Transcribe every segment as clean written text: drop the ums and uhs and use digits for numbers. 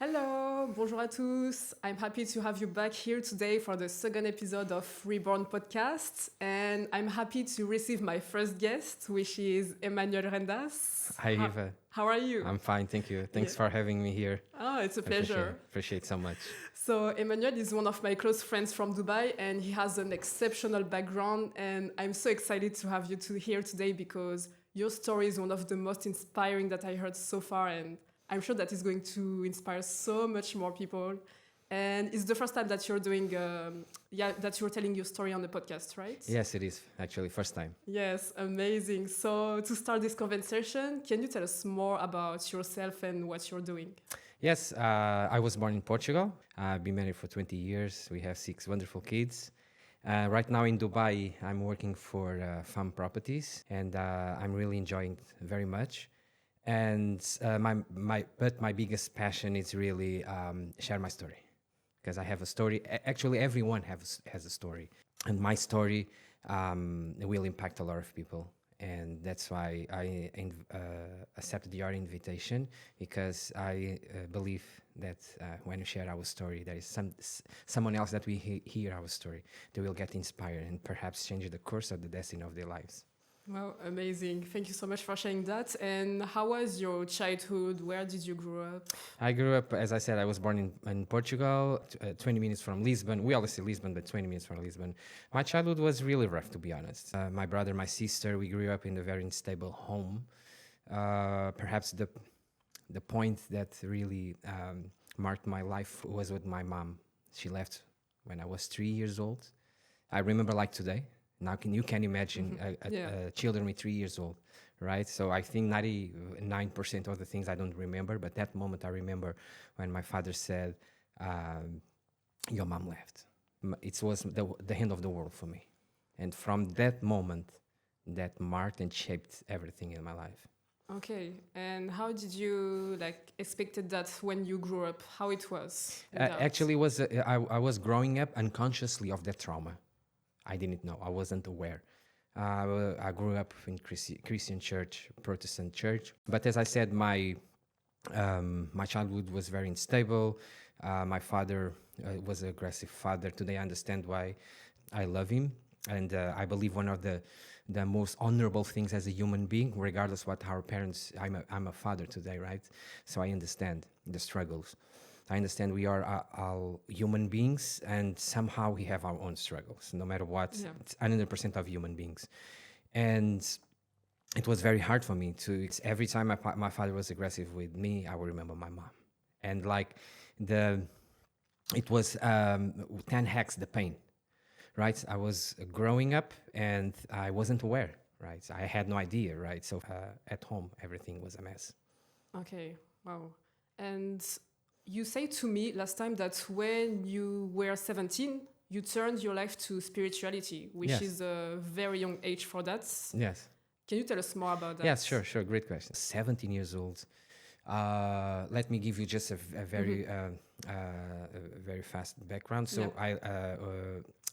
Hello, bonjour à tous. I'm happy to have you back here today for the second episode of Reborn Podcast. And I'm happy to receive my first guest, which is Emanuel Rendas. Hi, Eva. How are you? I'm fine, thank you. Thanks Yeah. for having me here. Oh, it's a pleasure. Appreciate so much. So, Emmanuel is one of my close friends from Dubai, and he has an exceptional background. And I'm so excited to have you two here today because your story is one of the most inspiring that I heard so far. And I'm sure that is going to inspire so much more people. And it's the first time that you're doing, that you're telling your story on the podcast, right? Yes, it is actually first time. Yes, amazing. So to start this conversation, can you tell us more about yourself and what you're doing? Yes, I was born in Portugal. I've been married for 20 years. We have 6 wonderful kids. Right now in Dubai, I'm working for farm properties, and I'm really enjoying it very much. And my biggest passion is really share my story, because I have a story. Actually, everyone has a story, and my story will impact a lot of people. And that's why I accepted your invitation, because I believe that when we share our story, there is someone else that we hear our story, they will get inspired and perhaps change the course of the destiny of their lives. Wow, amazing. Thank you so much for sharing that. And how was your childhood? Where did you grow up? I grew up, as I said, I was born in Portugal, 20 minutes from Lisbon. We always say Lisbon, but 20 minutes from Lisbon. My childhood was really rough, to be honest. My brother, my sister, we grew up in a very unstable home. Perhaps the point that really marked my life was with my mom. She left when I was 3 years old. I remember like today. Now you can imagine children with 3 years old, right? So I think 99% of the things I don't remember, but that moment I remember when my father said, your mom left. It was the end of the world for me. And from that moment, that marked and shaped everything in my life. Okay, and how did you expected that when you grew up? How it was? Actually, I was growing up unconsciously of that trauma. I didn't know. I wasn't aware. I grew up in Christian church, Protestant church. But as I said, my childhood was very unstable. My father was an aggressive father. Today I understand why I love him. And I believe one of the most honorable things as a human being, regardless what our parents, I'm a father today, right? So I understand the struggles. I understand we are all human beings, and somehow we have our own struggles, no matter what. Yeah. It's 100% of human beings. And it was very hard for me every time my father was aggressive with me, I would remember my mom. And it was 10x the pain, right? I was growing up and I wasn't aware, right? I had no idea, right? So at home, everything was a mess. Okay, wow. And you said to me last time that when you were 17, you turned your life to spirituality, which is a very young age for that. Yes. Can you tell us more about that? Yes, sure. Great question. 17 years old. Let me give you just a very very fast background. So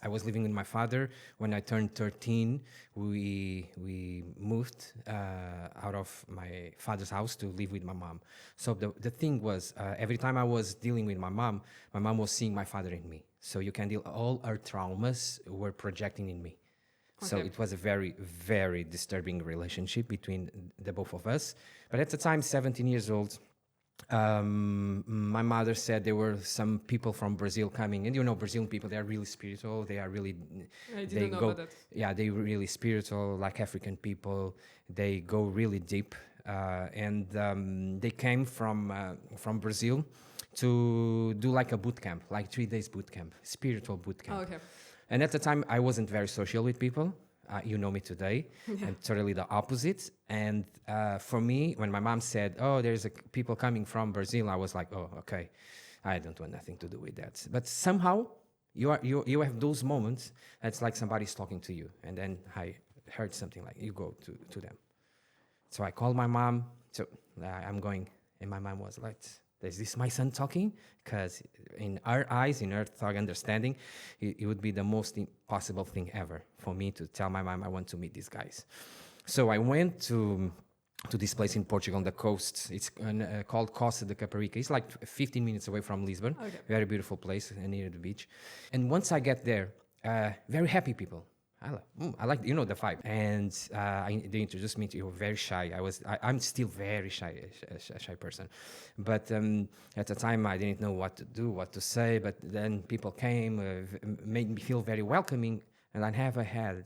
I was living with my father. When I turned 13, we moved out of my father's house to live with my mom. So the thing was, every time I was dealing with my mom was seeing my father in me. So you can deal, all her traumas were projecting in me. Okay. So it was a very, very disturbing relationship between the both of us. But at the time, 17 years old, my mother said there were some people from Brazil coming, and Brazilian people, they are really spiritual. They are really, I didn't know about that. Yeah, they're really spiritual, like African people. They go really deep, and they came from Brazil to do like a boot camp, like 3 days boot camp, spiritual boot camp. Oh, okay. And at the time, I wasn't very social with people. You know me today, and totally the opposite. And for me, when my mom said, "Oh, there's people coming from Brazil," I was like, "Oh, okay, I don't want nothing to do with that." But somehow, you have those moments. It's like somebody's talking to you, and then I heard something like, "You go to them." So I called my mom. So I'm going, and my mom was like, "Is this my son talking?" Because in our eyes, in our thought understanding, it would be the most impossible thing ever for me to tell my mom I want to meet these guys. So I went to to this place in Portugal on the coast. It's called Costa de Caparica. It's like 15 minutes away from Lisbon. Okay. Very beautiful place near the beach. And once I get there, very happy people. I like the vibe. And they introduced me to you. Very shy. I'm still very shy, a shy person. But at the time, I didn't know what to do, what to say. But then people came, made me feel very welcoming. And I never had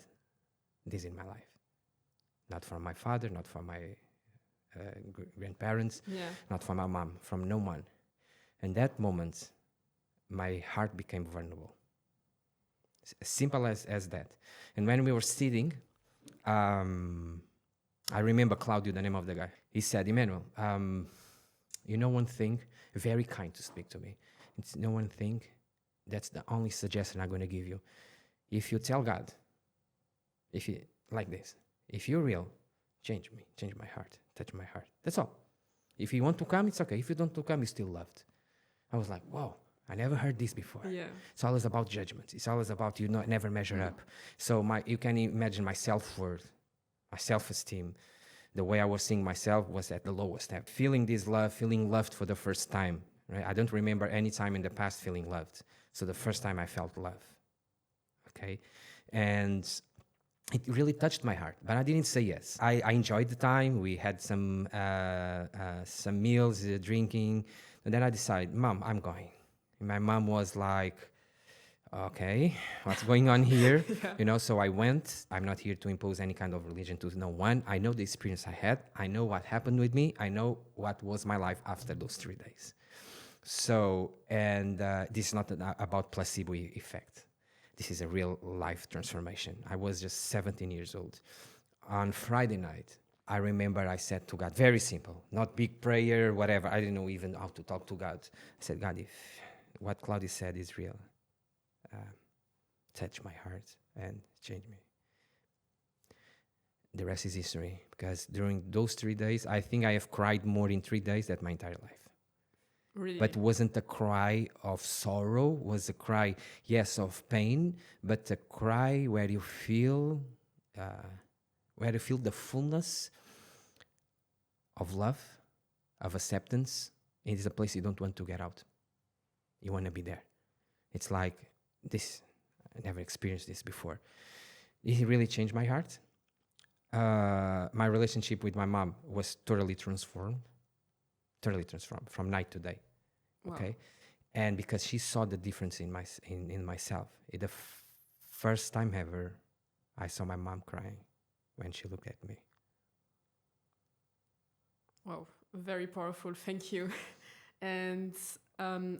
this in my life. Not from my father, not from my grandparents, not from my mom, from no one. And that moment, my heart became vulnerable. As simple as that. And when we were sitting, I remember Claudio, the name of the guy. He said, Emanuel, you know one thing, very kind to speak to me. It's no one thing, that's the only suggestion I'm going to give you. If you tell God, if you like this, if you're real, change me, change my heart, touch my heart. That's all. If you want to come, it's okay. If you don't want to come, you're still loved. I was like, whoa, I never heard this before. Yeah. It's always about judgment. It's always about never measure up. So you can imagine my self-worth, my self-esteem, the way I was seeing myself was at the lowest step. Feeling this love, feeling loved for the first time. Right? I don't remember any time in the past feeling loved. So the first time I felt love. Okay? And it really touched my heart, but I didn't say yes. I enjoyed the time. We had some meals, drinking, and then I decided, Mom, I'm going. And my mom was like, okay, what's going on here? So I went. I'm not here to impose any kind of religion to no one. I know the experience I had. I know what happened with me. I know what was my life after those 3 days. So, and this is not about placebo effect. This is a real life transformation. I was just 17 years old. On Friday night, I remember I said to God, very simple, not big prayer, whatever. I didn't know even how to talk to God. I said, God, if what Claudia said is real, touch my heart and change me. The rest is history, because during those 3 days, I think I have cried more in 3 days than my entire life. Really? But wasn't a cry of sorrow, was a cry, yes, of pain, but a cry where you feel the fullness of love, of acceptance. It is a place you don't want to get out. You want to be there. It's like this. I never experienced this before. It really changed my heart. My relationship with my mom was totally transformed from night to day. Wow. Okay, and because she saw the difference in myself. The first time ever, I saw my mom crying when she looked at me. Wow, very powerful. Thank you. And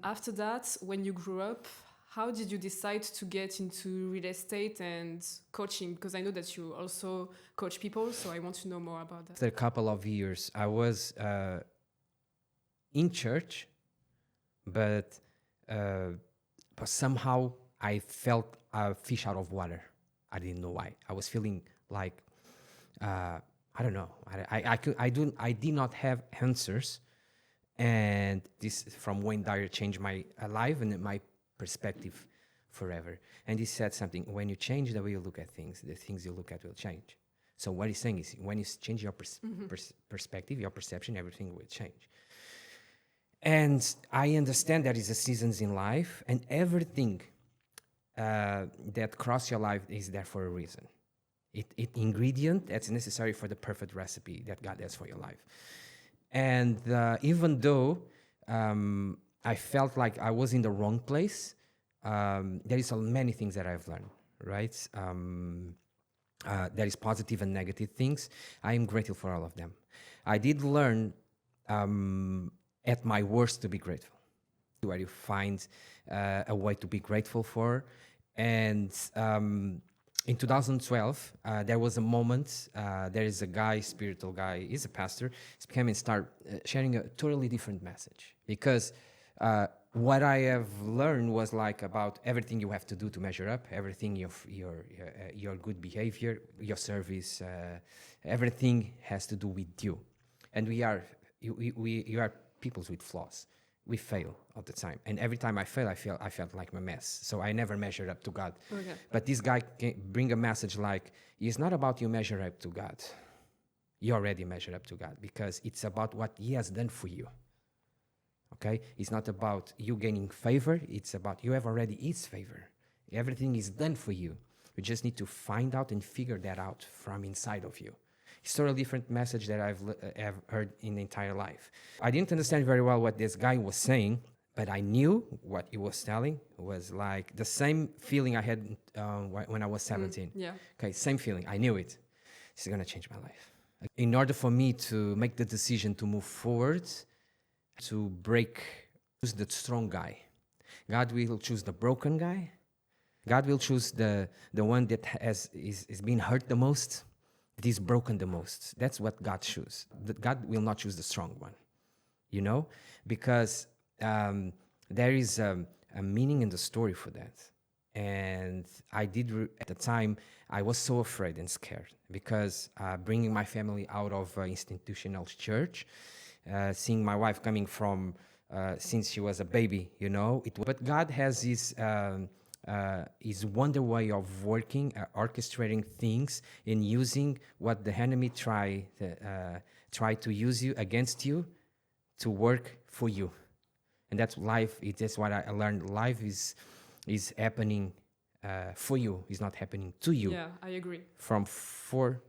after that, when you grew up, how did you decide to get into real estate and coaching? Because I know that you also coach people, so I want to know more about that. After a couple of years, I was in church, but somehow I felt a fish out of water. I didn't know why. I was feeling like, I don't know. I did not have answers. And this from Wayne Dyer changed my life and my perspective forever. And he said something, when you change the way you look at things, the things you look at will change. So what he's saying is, when you change your perspective, your perception, everything will change. And I understand there is a seasons in life, and everything that cross your life is there for a reason. It ingredient that's necessary for the perfect recipe that God has for your life. And even though I felt like I was in the wrong place, there is so many things that I've learned, right? There is positive and negative things. I am grateful for all of them. I did learn at my worst to be grateful, where you find a way to be grateful for. And in 2012, there was a moment, there is a guy, spiritual guy, he's a pastor, he came and started sharing a totally different message. Because what I have learned was like about everything you have to do to measure up, everything, your good behavior, your service, everything has to do with you. And we are people with flaws. We fail all the time. And every time I fail, I felt like a mess. So I never measured up to God. Okay. But this guy can bring a message like, it's not about you measure up to God. you already measure up to God, because it's about what he has done for you. Okay? It's not about you gaining favor. It's about you have already his favor. Everything is done for you. You just need to find out and figure that out from inside of you. It's a totally different message that I've heard in the entire life. I didn't understand very well what this guy was saying, but I knew what he was telling was like the same feeling I had when I was 17. Yeah. Okay, same feeling. I knew it. This is going to change my life. In order for me to make the decision to move forward, to choose the strong guy. God will choose the broken guy. God will choose the one that is being hurt the most, that is broken the most. That's what God chooses. God will not choose the strong one, because there is a meaning in the story for that. And I did, at the time, I was so afraid and scared, because bringing my family out of institutional church, seeing my wife coming from, since she was a baby, but God has his wonder way of working, orchestrating things, and using what the enemy try to use you against you to work for you. And that's life. That's what I learned. Life is happening for you. It's not happening to you. Yeah, I agree. From 4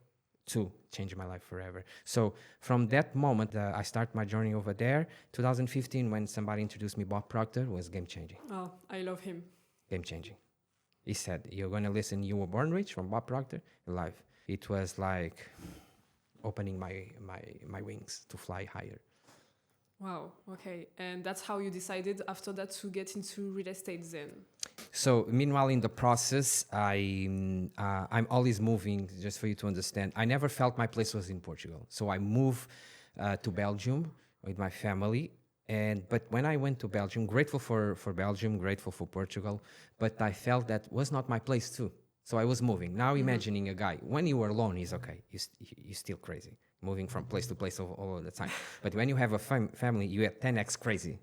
to change my life forever. So from that moment, I start my journey over there. 2015, when somebody introduced me, Bob Proctor, was game changing. Oh, I love him. Game changing. He said, "You're gonna listen. You Were Born Rich" from Bob Proctor live. It was like opening my wings to fly higher. Wow. Okay. And that's how you decided after that to get into real estate then? So meanwhile, in the process, I'm always moving. Just for you to understand, I never felt my place was in Portugal. So I moved to Belgium with my family. But when I went to Belgium, grateful for Belgium, grateful for Portugal, but I felt that was not my place too. So I was moving. Now imagining a guy, when you are alone, he's okay. You're still crazy, moving from place to place all the time. But when you have a family, you are 10x crazy.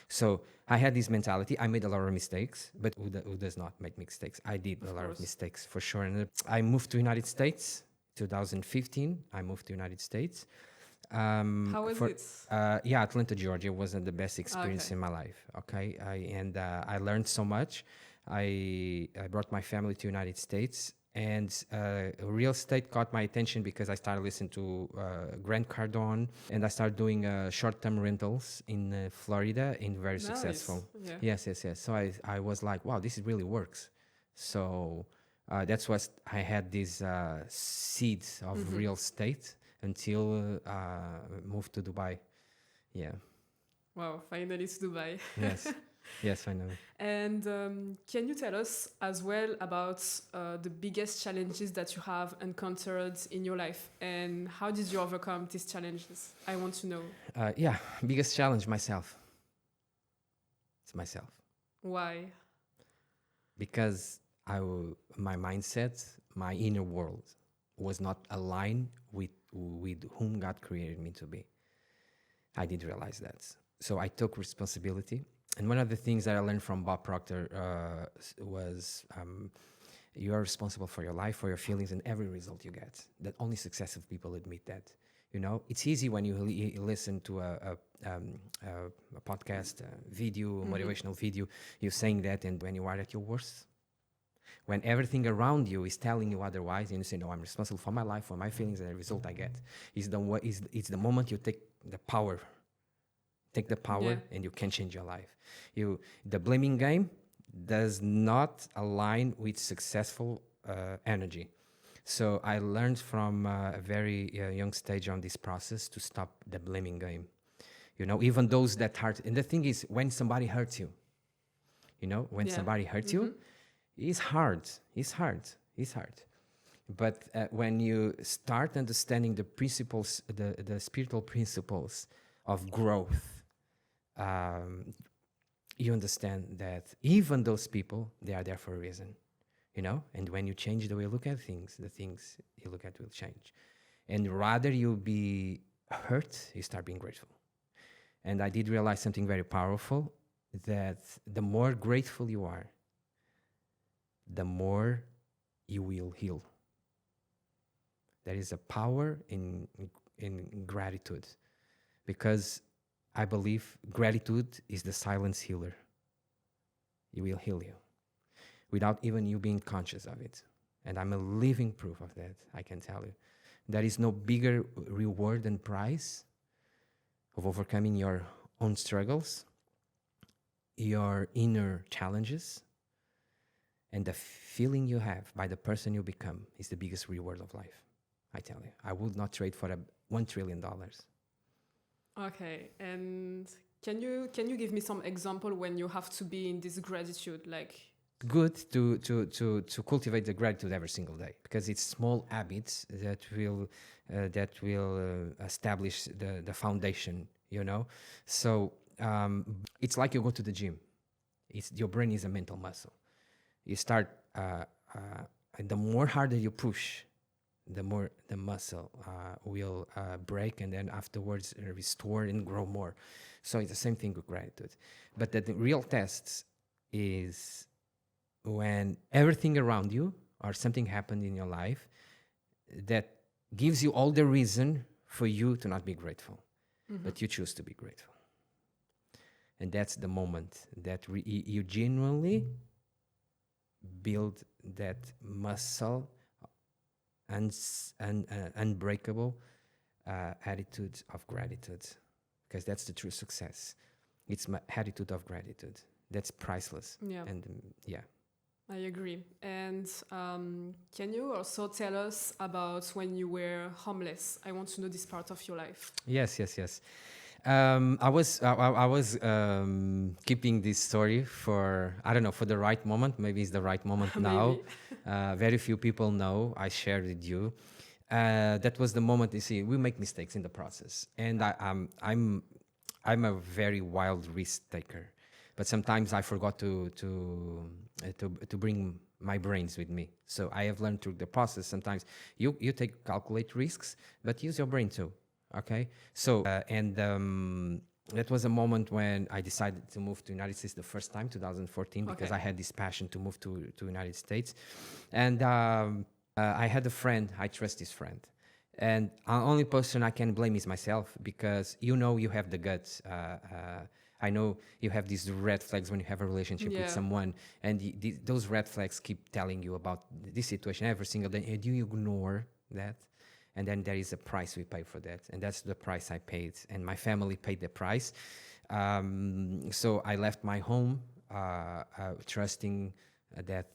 So I had this mentality. I made a lot of mistakes, but who does not make mistakes? I did a lot of mistakes, for sure. And I moved to United States, 2015. I moved to United States. How was it? Atlanta, Georgia wasn't the best experience in my life. Okay, I learned so much. I brought my family to United States, and real estate caught my attention because I started listening to Grant Cardone, and I started doing short-term rentals in Florida, and very successful. Yeah. Yes. So I was like, wow, this really works. So that's what I had these seeds of real estate until moved to Dubai. Yeah. Wow, finally to Dubai. Yes, finally. And can you tell us as well about the biggest challenges that you have encountered in your life, and how did you overcome these challenges? I want to know. Biggest challenge, myself. It's myself. Why? Because my mindset, my inner world was not aligned with whom God created me to be. I did realize that. So I took responsibility. And one of the things that I learned from Bob Proctor was you are responsible for your life, for your feelings, and every result you get. That only successful people admit that. It's easy when you listen to a podcast, a video, a motivational video, you're saying that, and when you are at your worst, when everything around you is telling you otherwise, and you say, no, I'm responsible for my life, for my feelings, and the result I get. It's the moment you take the power. And you can change your life. The blaming game does not align with successful energy. So I learned from a very young stage on this process to stop the blaming game. Even those that hurt. And the thing is, when somebody hurts you, somebody hurts you, it's hard. But when you start understanding the principles, the spiritual principles of growth, you understand that even those people, they are there for a reason, and when you change the way you look at things, the things you look at will change. And rather you be hurt, you start being grateful. And I did realize something very powerful, that the more grateful you are, the more you will heal. There is a power in in gratitude, because I believe gratitude is the silent healer. It will heal you without even you being conscious of it. And I'm a living proof of that, I can tell you. There is no bigger reward and prize of overcoming your own struggles, your inner challenges, and the feeling you have by the person you become is the biggest reward of life. I tell you, I would not trade for $1 trillion. Okay, and can you give me some example when you have to be in this gratitude, like? Good to cultivate the gratitude every single day, because it's small habits that will establish the foundation. So it's like you go to the gym. Your brain is a mental muscle. You start the more harder you push, the more the muscle will break, and then afterwards restore and grow more. So it's the same thing with gratitude. But the real test is when everything around you or something happened in your life that gives you all the reason for you to not be grateful, but you choose to be grateful. And that's the moment that you genuinely build that muscle and unbreakable attitude of gratitude, because that's the true success. It's my attitude of gratitude. That's priceless. Yeah. And I agree. And can you also tell us about when you were homeless? I want to know this part of your life. Yes. I was keeping this story for, I don't know, for the right moment. Maybe it's the right moment now. Very few people know. I shared with you. That was the moment. You see, we make mistakes in the process, and I'm a very wild risk taker. But sometimes I forgot to bring my brains with me. So I have learned through the process. Sometimes you calculate risks, but use your brain too. Okay. So that was a moment when I decided to move to United States the first time, 2014, because I had this passion to move to United States, and I had a friend. I trust this friend. And the only person I can blame is myself, because you have the guts. I know you have these red flags when you have a relationship with someone, and those red flags keep telling you about this situation every single day, and you ignore that. And then there is a price we pay for that, and that's the price I paid, and my family paid the price. So I left my home, trusting that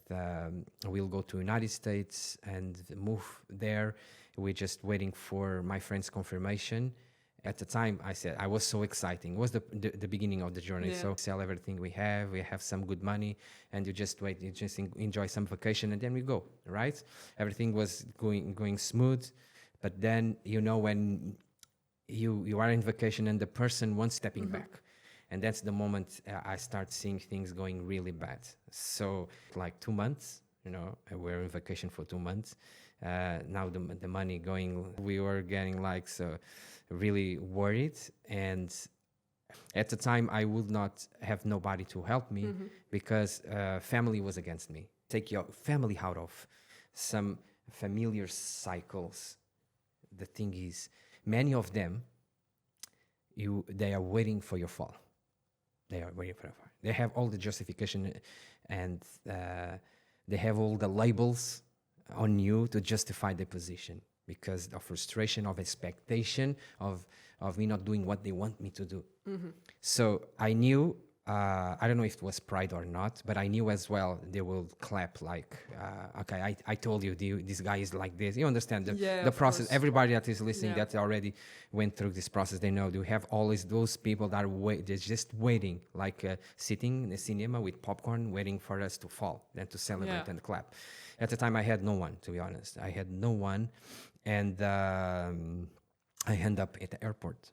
we'll go to United States and move there. We're just waiting for my friend's confirmation. At the time, I said, I was so exciting. It was the beginning of the journey. So sell everything we have some good money, and you just wait, you just enjoy some vacation, and then we go, right? Everything was going smooth. But then, when you are in vacation and the person wants stepping back, and that's the moment I start seeing things going really bad. So like 2 months, we're in vacation for 2 months. Now the money going, we were getting so really worried. And at the time I would not have nobody to help me, because family was against me. Take your family out of some familiar cycles. The thing is, many of them, they are waiting for your fall. They are waiting for your fall. They have all the justification, and they have all the labels on you to justify their position, because of frustration, of expectation, of me not doing what they want me to do. So I knew, I don't know if it was pride or not, but I knew as well they will clap okay, I told you this guy is like this. You understand the process. Course. Everybody that is listening that already went through this process, they know. You have always those people that they're just waiting, sitting in the cinema with popcorn, waiting for us to fall, then to celebrate and clap. At the time, I had no one, to be honest. I had no one, and I end up at the airport.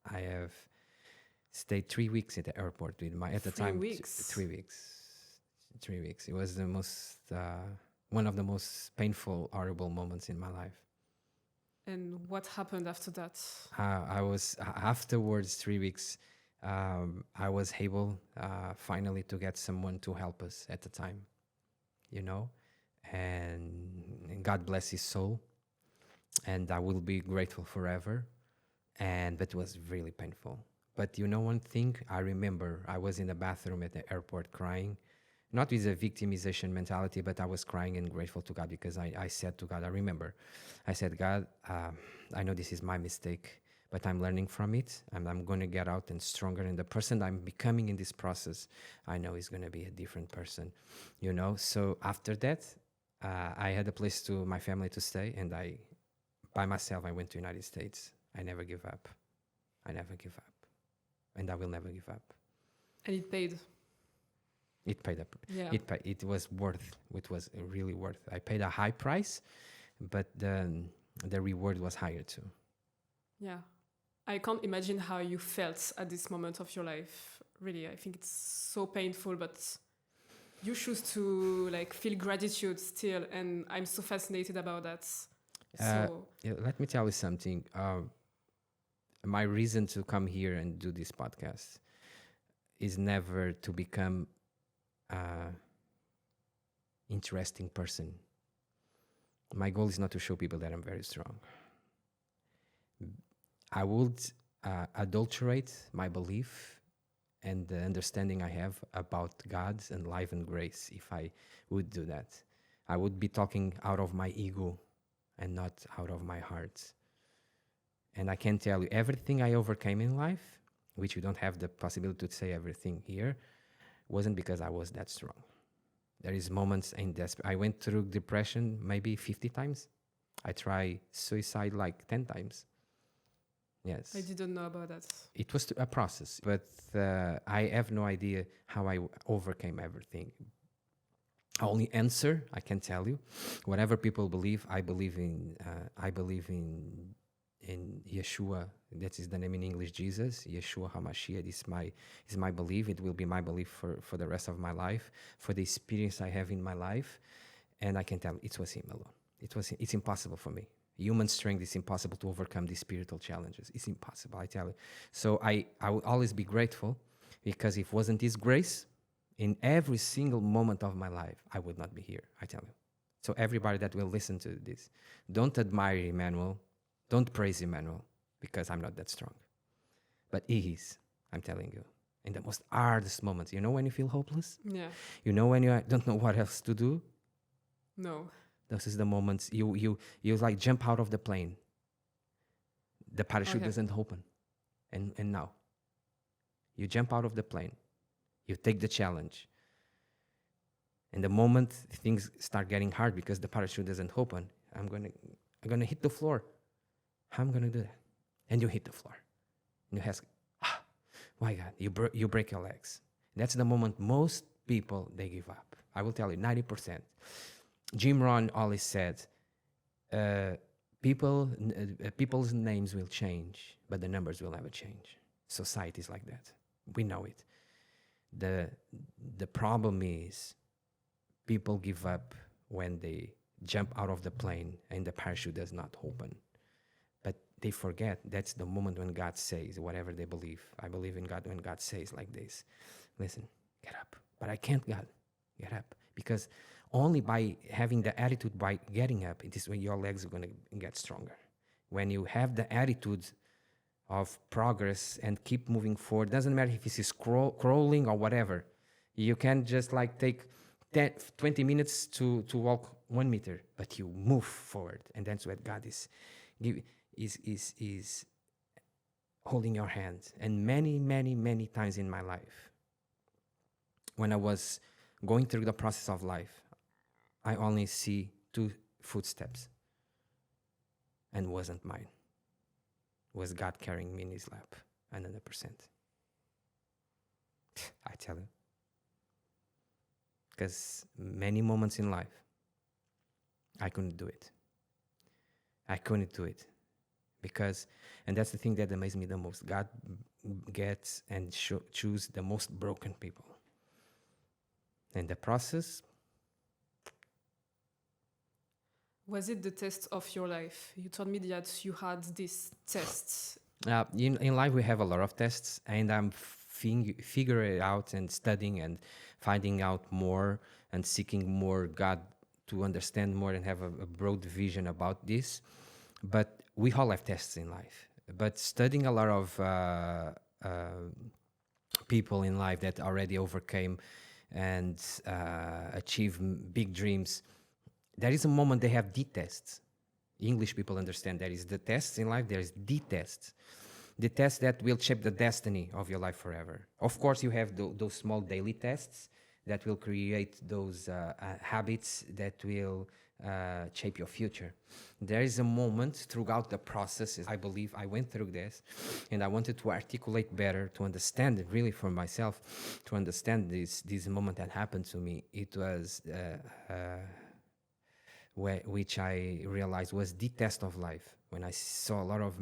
I have stayed 3 weeks at the airport with my, at the time, 3 weeks. 3 weeks. It was the most, one of the most painful, horrible moments in my life. And what happened after that? I was, afterwards, 3 weeks, I was able finally to get someone to help us at the time, and God bless his soul, and I will be grateful forever. And that was really painful. But you know one thing, I remember I was in the bathroom at the airport crying, not with a victimization mentality, but I was crying and grateful to God because I said to God, I remember, I said, God, I know this is my mistake, but I'm learning from it, and I'm going to get out and stronger. And the person I'm becoming in this process, I know is going to be a different person, you know? So after that, I had a place to my family to stay, and by myself, I went to United States. I never give up. I never give up. And I will never give up. And it paid. It paid up. Yeah. It was worth. It was really worth. I paid a high price, but the reward was higher too. Yeah. I can't imagine how you felt at this moment of your life. Really, I think it's so painful, but you choose to like feel gratitude still, and I'm so fascinated about that. So Let me tell you something. My reason to come here and do this podcast is never to become an interesting person. My goal is not to show people that I'm very strong. I would adulterate my belief and the understanding I have about God and life and grace if I would do that. I would be talking out of my ego and not out of my heart. And I can tell you, everything I overcame in life, which you don't have the possibility to say everything here, wasn't because I was that strong. There is moments in I went through depression maybe 50 times. I tried suicide like 10 times. Yes. I didn't know about that. It was a process, but I have no idea how I overcame everything. Only answer I can tell you, whatever people believe, I believe in Yeshua. That is the name in English, Jesus. Yeshua HaMashiach is my belief. It will be my belief for the rest of my life, for the experience I have in my life. And I can tell it was him alone. It's impossible for me. Human strength is impossible to overcome these spiritual challenges. It's impossible, I tell you. So I will always be grateful, because if it wasn't his grace, in every single moment of my life, I would not be here, I tell you. So everybody that will listen to this, don't admire Emanuel, don't praise Emanuel, because I'm not that strong. But he is, I'm telling you, in the most hardest moments. You know when you feel hopeless? Yeah. You know when you don't know what else to do? No. This is the moments you like jump out of the plane. The parachute doesn't open. And now, you jump out of the plane. You take the challenge. And the moment things start getting hard because the parachute doesn't open, I'm gonna hit the floor. How am I gonna do that? And you hit the floor. And you ask, my God, you break your legs. That's the moment most people, they give up. I will tell you, 90%. Jim Rohn always said, people's names will change, but the numbers will never change. Society is like that. We know it. The problem is people give up when they jump out of the plane and the parachute does not open. But they forget that's the moment when God says whatever they believe. I believe in God when God says like this. Listen, get up. But I can't, God. Get up. Because only by having the attitude, by getting up, it is when your legs are going to get stronger. When you have the attitude of progress and keep moving forward, doesn't matter if it's crawling or whatever. You can just like take 20 minutes to walk 1 meter, but you move forward. And that's what God is holding your hand. And many, many, many times in my life, when I was going through the process of life, I only see 2 footsteps, and wasn't mine. It was God carrying me in his lap, 100%. I tell you. Because many moments in life, I couldn't do it. I couldn't do it. Because, and that's the thing that amazes me the most, God gets and choose the most broken people. In the process, was it the test of your life? You told me that you had this test. in life we have a lot of tests, and I'm figuring it out and studying and finding out more and seeking more God to understand more and have a broad vision about this. But we all have tests in life. But studying a lot of people in life that already overcame and achieved big dreams, there is a moment they have the tests. English people understand there is the tests in life, there is the tests. The tests that will shape the destiny of your life forever. Of course, you have those small daily tests that will create those habits that will shape your future. There is a moment throughout the process, I believe I went through this, and I wanted to articulate better, to understand it really for myself, to understand this moment that happened to me. It was which I realized was the test of life. When I saw a lot of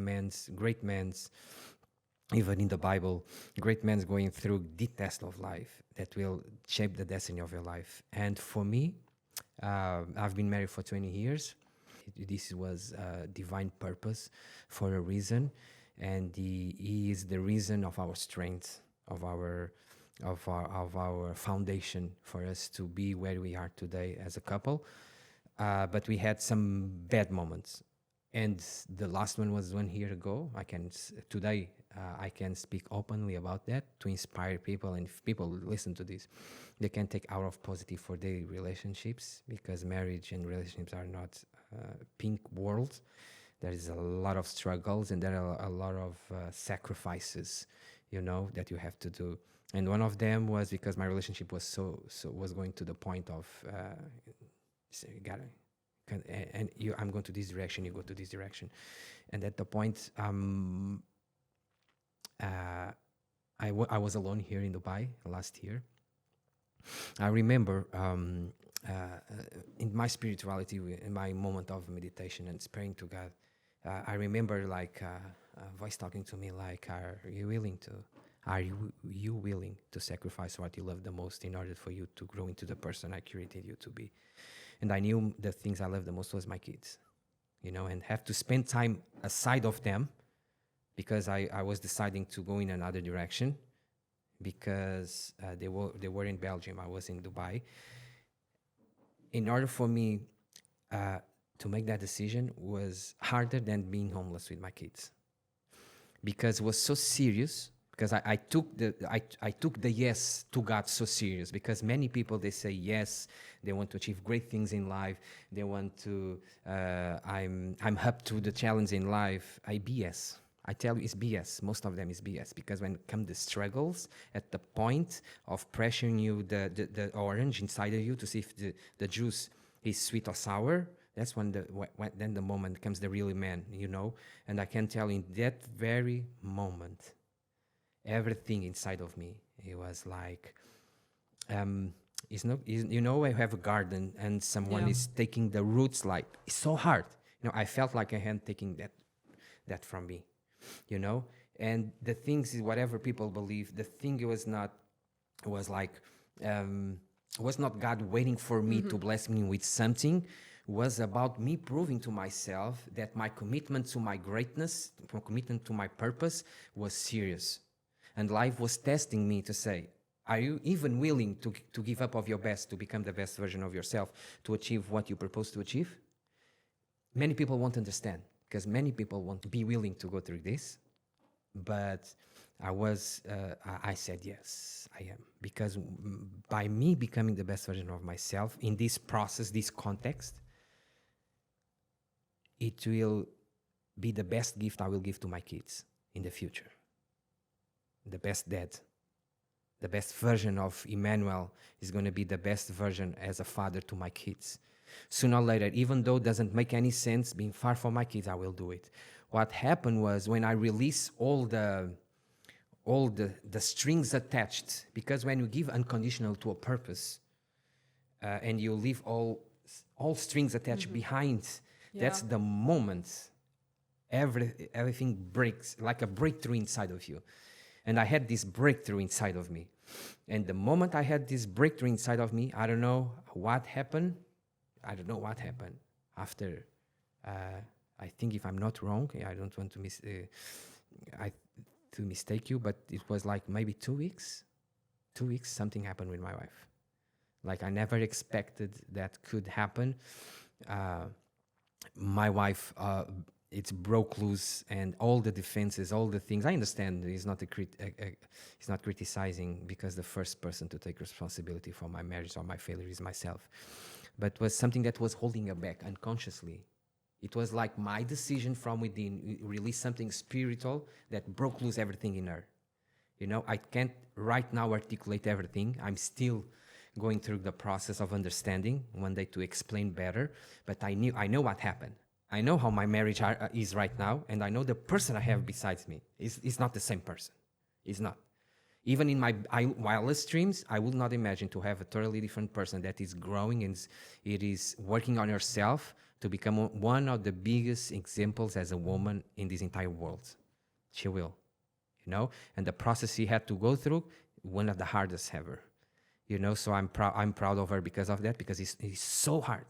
great men, even in the Bible, great men going through the test of life that will shape the destiny of your life. And for me, I've been married for 20 years. This was a divine purpose for a reason, and he is the reason of our strength, of our foundation for us to be where we are today as a couple. But we had some bad moments, and the last one was 1 year ago. Today I can speak openly about that to inspire people, and if people listen to this, they can take out of positive for their relationships, because marriage and relationships are not pink worlds. There is a lot of struggles, and there are a lot of sacrifices, that you have to do. And one of them was because my relationship was was going to the point of I'm going to this direction, you go to this direction. And at the point, I was alone here in Dubai last year. I remember in my spirituality, in my moment of meditation and praying to God, I remember a voice talking to me like, are you willing to sacrifice what you love the most in order for you to grow into the person I created you to be? And I knew the things I loved the most was my kids, and have to spend time aside of them, because I was deciding to go in another direction, because they were in Belgium, I was in Dubai. In order for me to make that decision was harder than being homeless with my kids, because it was so serious. Because I took the yes to God so serious. Because many people, they say yes, they want to achieve great things in life, they want to I'm up to the challenge in life. BS. I tell you, it's BS. Most of them is BS, because when come the struggles, at the point of pressuring you the orange inside of you to see if the juice is sweet or sour, that's when then the moment comes the real man, And I can tell you, in that very moment, everything inside of me, it was like, I have a garden and someone is taking the roots, like, it's so hard. I felt like a hand taking that from me, And the things is, whatever people believe, the thing was not God waiting for me to bless me with something. Was about me proving to myself that my commitment to my greatness, my commitment to my purpose was serious. And life was testing me to say, are you even willing to give up of your best, to become the best version of yourself, to achieve what you propose to achieve? Many people won't understand, because many people won't be willing to go through this. But I said, yes, I am. Because by me becoming the best version of myself in this process, this context, it will be the best gift I will give to my kids in the future. The best dad, the best version of Emanuel is going to be the best version as a father to my kids. Sooner or later, even though it doesn't make any sense being far from my kids, I will do it. What happened was, when I release all the strings attached, because when you give unconditional to a purpose, and you leave all strings attached behind, that's the moment everything breaks, like a breakthrough inside of you. And I had this breakthrough inside of me. And the moment I had this breakthrough inside of me, I don't know what happened. After, I think, if I'm not wrong, I don't want to mistake you, but it was like maybe 2 weeks. 2 weeks, something happened with my wife. Like I never expected that could happen. Uh, my wife, it's broke loose, and all the defenses, all the things. I understand he's not he's not criticizing, because the first person to take responsibility for my marriage or my failure is myself. But was something that was holding her back unconsciously. It was like my decision from within released something spiritual that broke loose everything in her. You know, I can't right now articulate everything. I'm still going through the process of understanding one day to explain better. But I know what happened. I know how my marriage is right now, and I know the person I have besides me is not the same person. It's not. Even in my wildest dreams, I would not imagine to have a totally different person that is growing and it is working on herself to become one of the biggest examples as a woman in this entire world. She will, you know, and the process she had to go through, one of the hardest ever, you know. So I'm proud of her because of that, because it's so hard.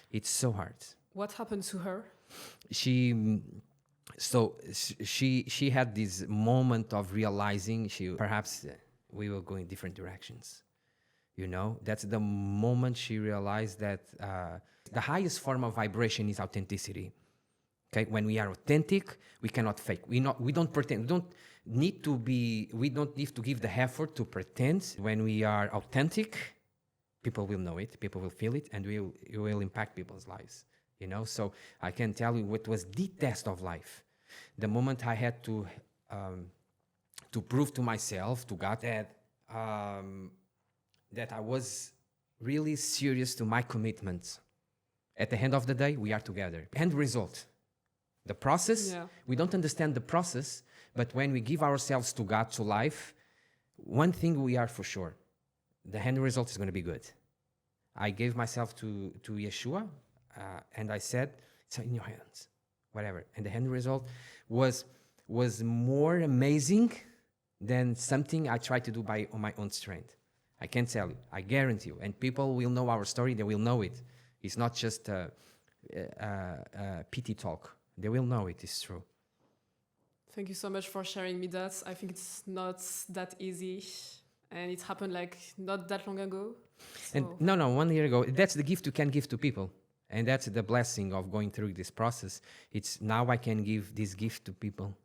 It's so hard. What happened to her? She had this moment of realizing perhaps we will go in different directions. You know, that's the moment she realized that the highest form of vibration is authenticity. Okay, when we are authentic, we cannot fake. We don't pretend. We don't need to give the effort to pretend. When we are authentic, people will know it, people will feel it, and it will impact people's lives. You know, so I can tell you what was the test of life. The moment I had to prove to myself, to God, that I was really serious to my commitments. At the end of the day, we are together. End result. The process, we don't understand the process, but when we give ourselves to God, to life, one thing we are for sure, the end result is going to be good. I gave myself to Yeshua, and I said, it's in your hands, whatever. And the end result was more amazing than something I tried to do on my own strength. I can tell you, I guarantee you. And people will know our story, they will know it. It's not just pity talk. They will know it is true. Thank you so much for sharing me that. I think it's not that easy. And it happened like not that long ago. So. And no, 1 year ago. That's the gift you can give to people. And that's the blessing of going through this process. It's now I can give this gift to people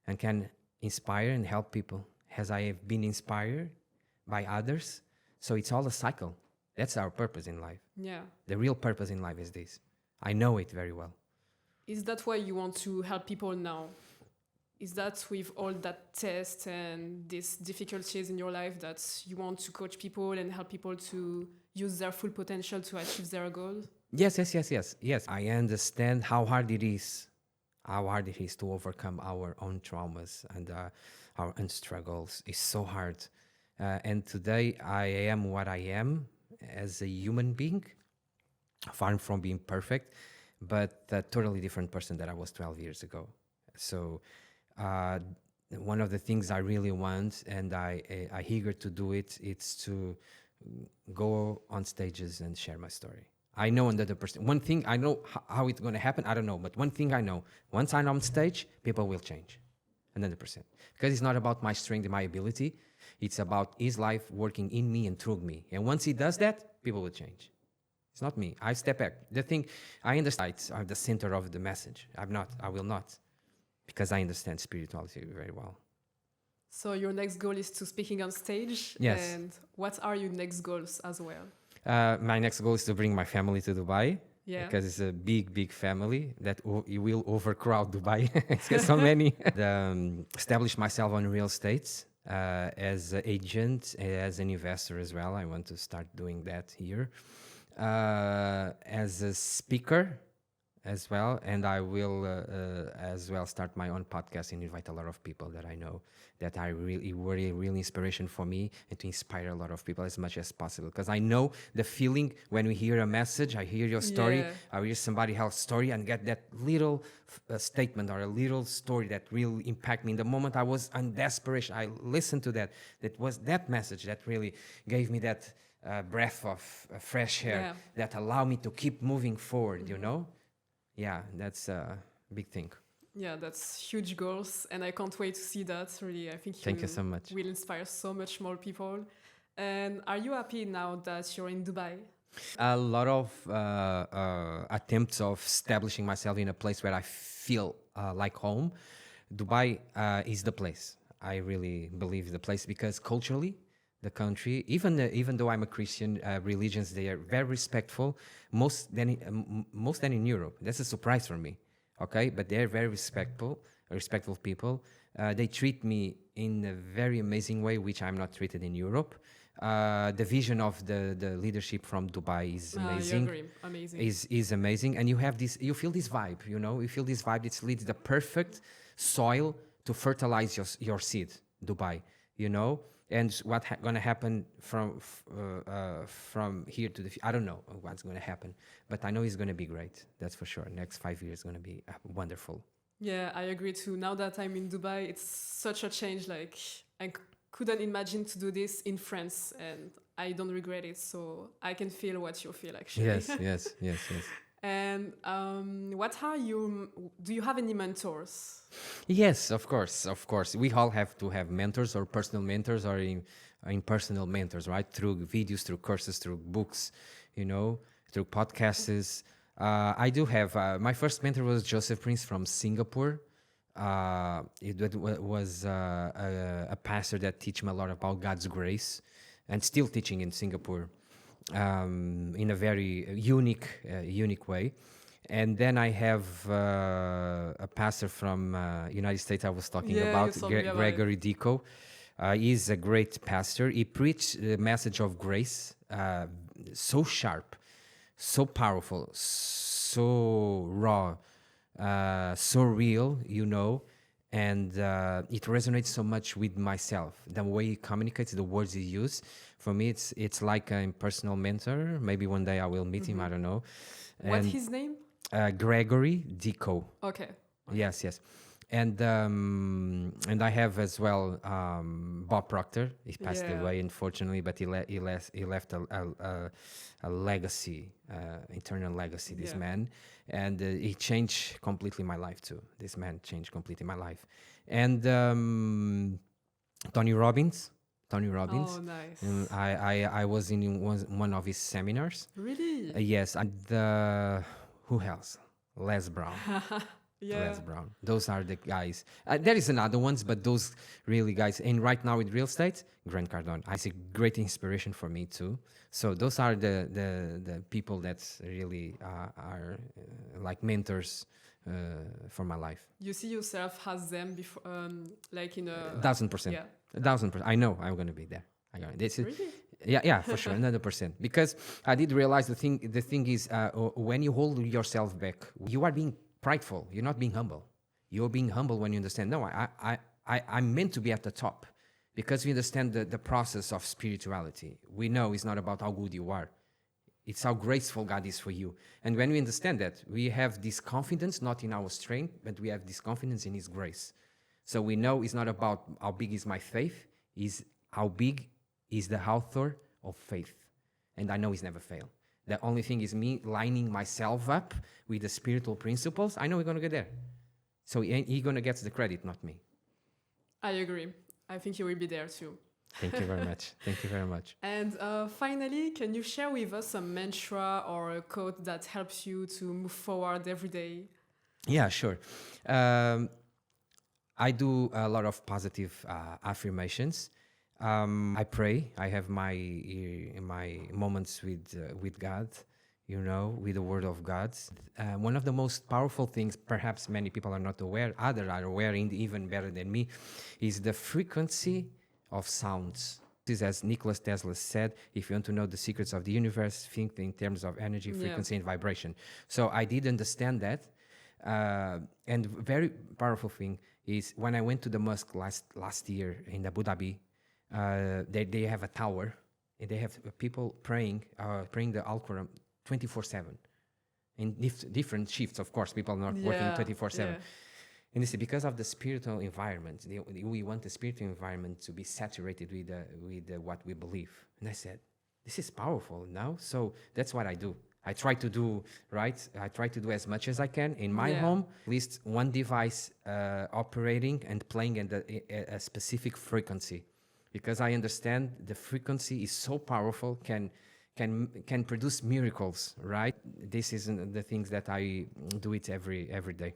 and can inspire and help people as I have been inspired by others. So it's all a cycle. That's our purpose in life. Yeah. The real purpose in life is this. I know it very well. Is that why you want to help people now? Is that with all that tests and these difficulties in your life that you want to coach people and help people to use their full potential to achieve their goals? Yes. I understand how hard it is to overcome our own traumas and our own struggles. It's so hard. And today I am what I am as a human being, far from being perfect, but a totally different person that I was 12 years ago. So one of the things I really want, and I eager to do it, it's to go on stages and share my story. I know another person. One thing I know how it's going to happen, I don't know. But one thing I know, once I'm on stage, people will change. 100%. Because it's not about my strength and my ability. It's about his life working in me and through me. And once he does that, people will change. It's not me. I step back. The thing, I understand I'm the center of the message. I will not. Because I understand spirituality very well. So your next goal is to speaking on stage. Yes. And what are your next goals as well? My next goal is to bring my family to Dubai. Yeah. Because it's a big family that will overcrowd Dubai. It's got so many. Establish myself on real estate as an agent, as an investor as well. I want to start doing that here. As a speaker as well. And I will as well start my own podcast and invite a lot of people that I know that are really inspiration for me and to inspire a lot of people as much as possible. Because I know the feeling when we hear a message, I hear your story, I hear somebody else's story and get that little statement or a little story that really impact me. In the moment I was on desperation, I listened to that. That was that message that really gave me that breath of fresh air that allowed me to keep moving forward, you know? Yeah, that's a big thing. Yeah, that's huge goals, and I can't wait to see that. Really, I think Thank you so much. Will inspire so much more people. And are you happy now that you're in Dubai? A lot of attempts of establishing myself in a place where I feel like home. Dubai is the place. I really believe the place because culturally, the country, even though I'm a Christian, religions they are very respectful. Most than in Europe. That's a surprise for me. Okay, but they're very respectful people. They treat me in a very amazing way, which I'm not treated in Europe. The vision of the leadership from Dubai is amazing. You agree. Amazing. Is amazing, and you feel this vibe. You feel this vibe. It's the perfect soil to fertilize your seed. Dubai, and what gonna happen from here to I don't know what's gonna happen, but I know it's gonna be great. That's for sure. Next 5 years gonna be wonderful. Yeah, I agree too. Now that I'm in Dubai, it's such a change. Like I couldn't imagine to do this in France, and I don't regret it. So I can feel what you feel actually. Yes. And do you have any mentors? Yes, of course. We all have to have mentors or personal mentors or impersonal mentors, right? Through videos, through courses, through books, through podcasts. I do have, my first mentor was Joseph Prince from Singapore. It was a pastor that teach me a lot about God's grace and still teaching in Singapore. In a very unique way. And then I have a pastor from United States I was talking about, Gregory Dico. He's a great pastor. He preached the message of grace, so sharp, so powerful, so raw, so real, and it resonates so much with myself. The way he communicates, the words he uses. For me, it's like a personal mentor. Maybe one day I will meet him. I don't know. What's his name? Gregory Dico. Okay. Yes. And I have as well Bob Proctor. He passed away, unfortunately, but he left a legacy, eternal legacy. This man, and he changed completely my life too. This man changed completely my life, and Tony Robbins. Oh, nice. I was in one of his seminars. Really? Yes, and who else? Les Brown. Les Brown. Those are the guys. There is another ones, but those really guys. And right now with real estate, Grant Cardone. I see great inspiration for me too. So those are the people that really are like mentors for my life. You see yourself as them before, like in a 1,000%. Yeah. 1,000%. I know I'm gonna be there. Really? Yeah, for sure, another percent. Because I did realize the thing is when you hold yourself back, you are being prideful. You're not being humble. You're being humble when you understand. No, I'm meant to be at the top, because we understand the process of spirituality. We know it's not about how good you are. It's how graceful God is for you. And when we understand that, we have this confidence, not in our strength, but we have this confidence in His grace. So we know it's not about how big is my faith, is how big is the author of faith. And I know He's never failed. The only thing is me lining myself up with the spiritual principles. I know we're going to get there. So He's going to get the credit, not me. I agree. I think you will be there too. Thank you very much. Thank you very much. And finally, can you share with us a mantra or a quote that helps you to move forward every day? Yeah, sure. I do a lot of positive affirmations. I pray. I have my moments with God, with the Word of God. One of the most powerful things, perhaps many people are not aware, others are aware even better than me, is the frequency of sounds. This is, as Nikola Tesla said, if you want to know the secrets of the universe, think in terms of energy, frequency, and vibration. So I did understand that. And very powerful thing is when I went to the mosque last year in Abu Dhabi, they have a tower and they have people praying the Al-Quran 24/7 in different shifts. Of course, people are not working 24/7. And this is because of the spiritual environment. We want the spiritual environment to be saturated with what we believe. And I said, this is powerful now. So that's what I do. I try to do, right? I try to do as much as I can in my home, at least one device operating and playing at a specific frequency. because I understand the frequency is so powerful, can produce miracles, right? This is the things that I do it every day.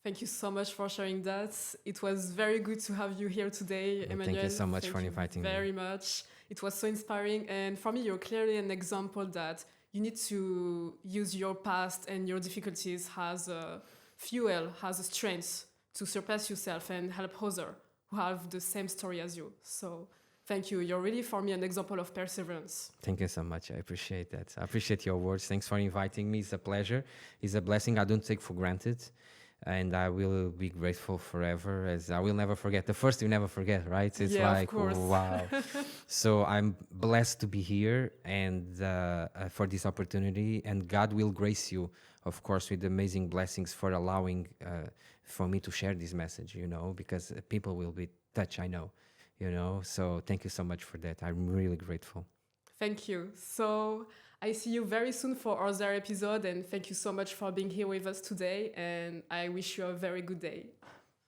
Thank you so much for sharing that. It was very good to have you here today, Emmanuel. Thank you so much for inviting me. Very much. It was so inspiring. And for me, you're clearly an example that you need to use your past and your difficulties as a fuel, as a strength to surpass yourself and help others who have the same story as you. So thank you. You're really, for me, an example of perseverance. Thank you so much. I appreciate that. I appreciate your words. Thanks for inviting me. It's a pleasure. It's a blessing I don't take for granted. And I will be grateful forever, as I will never forget. The first you never forget, right? It's like, wow. So I'm blessed to be here and for this opportunity. And God will grace you, of course, with amazing blessings for allowing for me to share this message, because people will be touched, I know, So thank you so much for that. I'm really grateful. Thank you. So I see you very soon for other episode, and thank you so much for being here with us today, and I wish you a very good day.